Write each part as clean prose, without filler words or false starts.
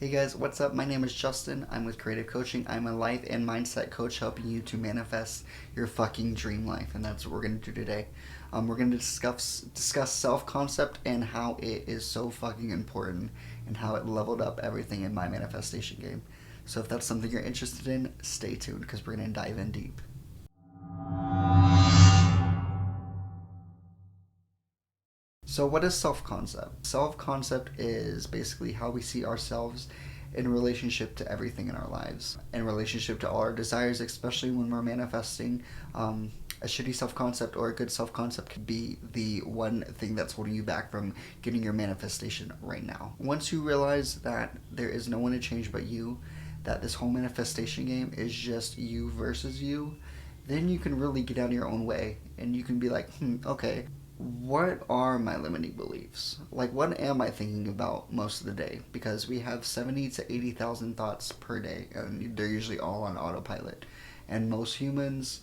Hey guys, what's up? My name is Justin. I'm with Creative Coaching. I'm a life and mindset coach helping you to manifest your fucking dream life, and that's what we're going to do today. We're going to discuss self-concept and how it is so fucking important and how it leveled up everything in my manifestation game. So if that's something you're interested in, stay tuned because we're going to dive in deep. So what is self-concept? Self-concept is basically how we see ourselves in relationship to everything in our lives, in relationship to all our desires, especially when we're manifesting. A shitty self-concept or a good self-concept could be the one thing that's holding you back from getting your manifestation right now. Once you realize that there is no one to change but you, that this whole manifestation game is just you versus you, then you can really get out of your own way and you can be like, okay, what are my limiting beliefs? Like, what am I thinking about most of the day? Because we have 70 to 80,000 thoughts per day, and they're usually all on autopilot. And most humans,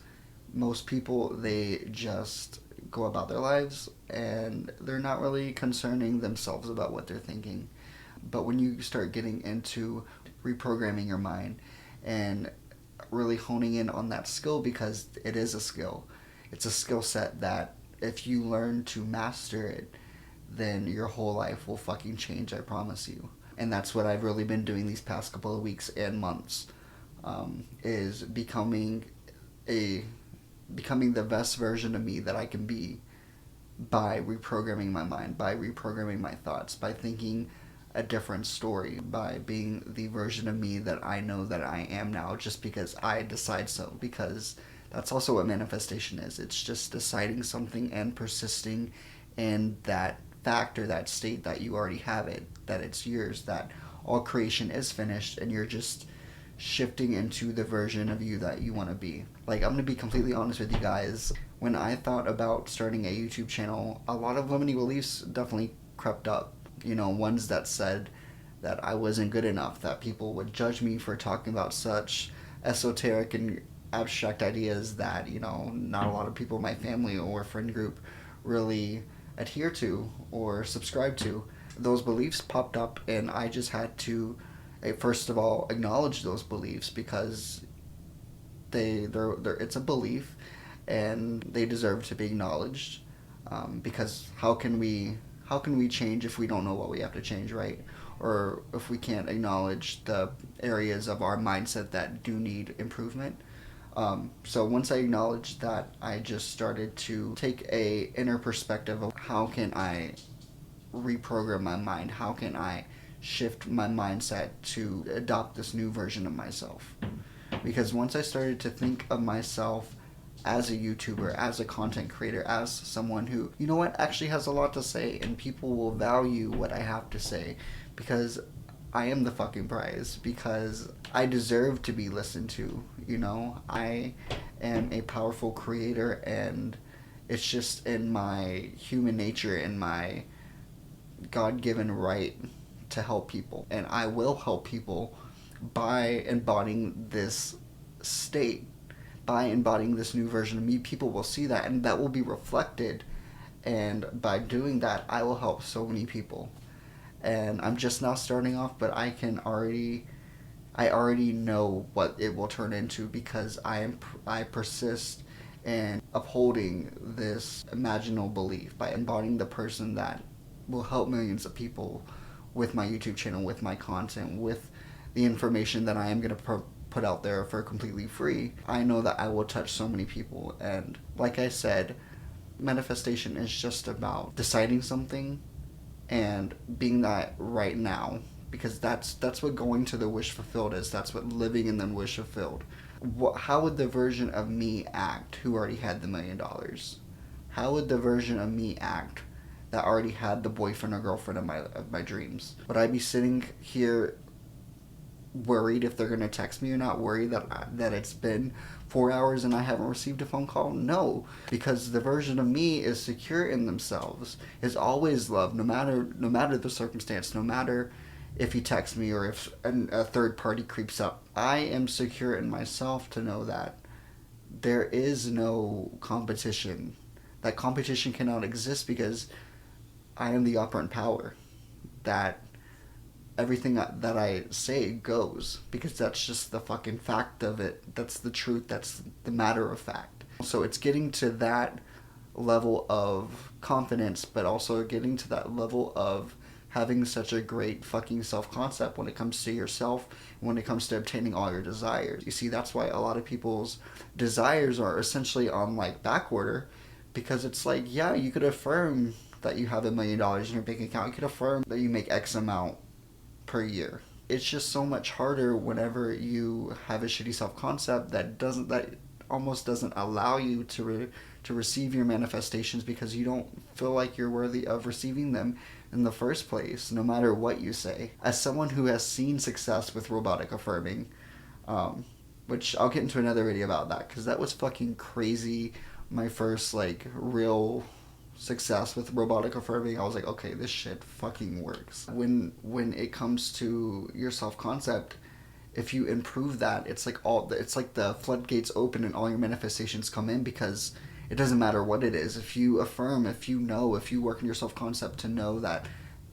most people, they just go about their lives and they're not really concerning themselves about what they're thinking. But when you start getting into reprogramming your mind and really honing in on that skill, because it is a skill, it's a skill set that if you learn to master it, then your whole life will fucking change, I promise you. And that's what I've really been doing these past couple of weeks and months, is becoming the best version of me that I can be by reprogramming my mind, by reprogramming my thoughts, by thinking a different story, by being the version of me that I know that I am now just because I decide so. Because that's also what manifestation is. It's just deciding something and persisting in that fact or that state that you already have it, that it's yours, that all creation is finished and you're just shifting into the version of you that you want to be. Like, I'm going to be completely honest with you guys. When I thought about starting a YouTube channel, a lot of limiting beliefs definitely crept up. You know, ones that said that I wasn't good enough, that people would judge me for talking about such esoteric and abstract ideas that, you know, not a lot of people in my family or friend group really adhere to or subscribe to. Those beliefs popped up and I just had to, first of all, acknowledge those beliefs because they're it's a belief and they deserve to be acknowledged, because how can we change if we don't know what we have to change, right? Or if we can't acknowledge the areas of our mindset that do need improvement. So once I acknowledged that, I just started to take a inner perspective of how can I reprogram my mind, how can I shift my mindset to adopt this new version of myself. Because once I started to think of myself as a YouTuber, as a content creator, as someone who, you know what, actually has a lot to say and people will value what I have to say because I am the fucking prize, because I deserve to be listened to, you know? I am a powerful creator and it's just in my human nature and my God-given right to help people. And I will help people by embodying this state, by embodying this new version of me. People will see that and that will be reflected, and by doing that I will help so many people. And I'm just now starting off, but I already know what it will turn into because I persist in upholding this imaginal belief by embodying the person that will help millions of people with my YouTube channel, with my content, with the information that I am going to put out there for completely free. I know that I will touch so many people, and like I said, manifestation is just about deciding something and being that right now, because that's what going to the wish fulfilled is. That's what living in the wish fulfilled. How would the version of me act who already had the $1 million? How would the version of me act that already had the boyfriend or girlfriend of my dreams? Would I be sitting here worried if they're going to text me or not, worried that it's been 4 hours and I haven't received a phone call? No, because the version of me is secure in themselves, is always loved, no matter the circumstance, no matter if he texts me or if a third party creeps up. I am secure in myself to know that there is no competition. That competition cannot exist because I am the operant power. That everything that I say goes, because that's just the fucking fact of it. That's the truth. That's the matter of fact. So it's getting to that level of confidence, but also getting to that level of having such a great fucking self-concept when it comes to yourself, when it comes to obtaining all your desires. You see, that's why a lot of people's desires are essentially on like back order, because it's like, yeah, you could affirm that you have $1 million in your bank account. You could affirm that you make X amount per year. It's just so much harder whenever you have a shitty self-concept that almost doesn't allow you to receive your manifestations, because you don't feel like you're worthy of receiving them in the first place, no matter what you say. As someone who has seen success with robotic affirming, which I'll get into another video about that, because that was fucking crazy. My first like real success with robotic affirming, I was like, okay, this shit fucking works. When it comes to your self-concept, if you improve that, it's like the floodgates open and all your manifestations come in, because it doesn't matter what it is. If you affirm, if you work in your self-concept to know that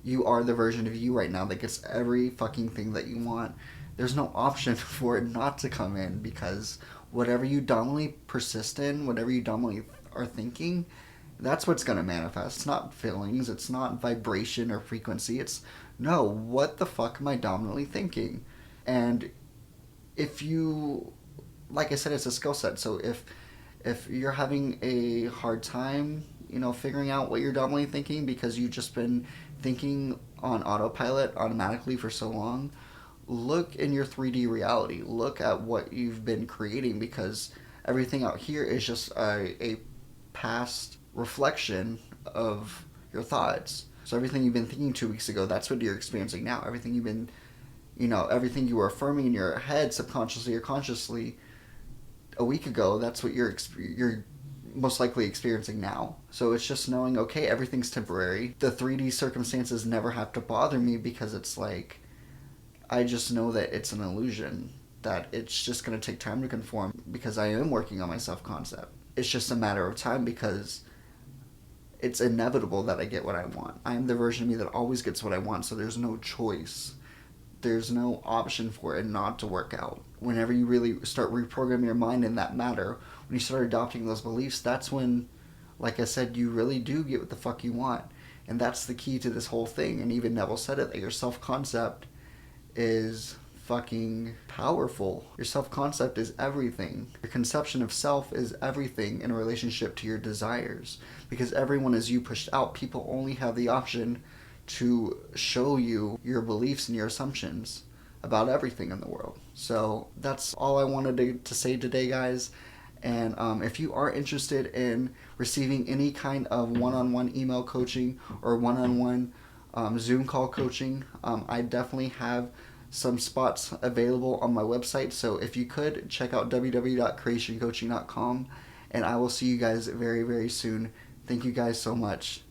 you are the version of you right now that gets every fucking thing that you want, there's no option for it not to come in, because whatever you dumbly persist in, whatever you dumbly are thinking, that's what's going to manifest. It's not feelings, it's not vibration or frequency, it's, no, what the fuck am I dominantly thinking? And if you, like I said, it's a skill set. So if you're having a hard time, figuring out what you're dominantly thinking because you've just been thinking on autopilot automatically for so long, look in your 3D reality. Look at what you've been creating, because everything out here is just a past reflection of your thoughts. So everything you've been thinking 2 weeks ago, that's what you're experiencing now. Everything you've been, everything you were affirming in your head, subconsciously or consciously, a week ago, that's what you're most likely experiencing now. So it's just knowing, okay, everything's temporary. The 3D circumstances never have to bother me, because it's like, I just know that it's an illusion, that it's just going to take time to conform, because I am working on my self-concept. It's just a matter of time, because it's inevitable that I get what I want. I am the version of me that always gets what I want, so there's no choice. There's no option for it not to work out. Whenever you really start reprogramming your mind in that matter, when you start adopting those beliefs, that's when, like I said, you really do get what the fuck you want. And that's the key to this whole thing. And even Neville said it, that your self-concept is fucking powerful. Your self-concept is everything. Your conception of self is everything in relationship to your desires. Because everyone is you pushed out. People only have the option to show you your beliefs and your assumptions about everything in the world. So that's all I wanted to say today, guys. And if you are interested in receiving any kind of one-on-one email coaching or one-on-one Zoom call coaching, I definitely have some spots available on my website. So if you could, check out www.creationcoaching.com, and I will see you guys very, very soon. Thank you guys so much.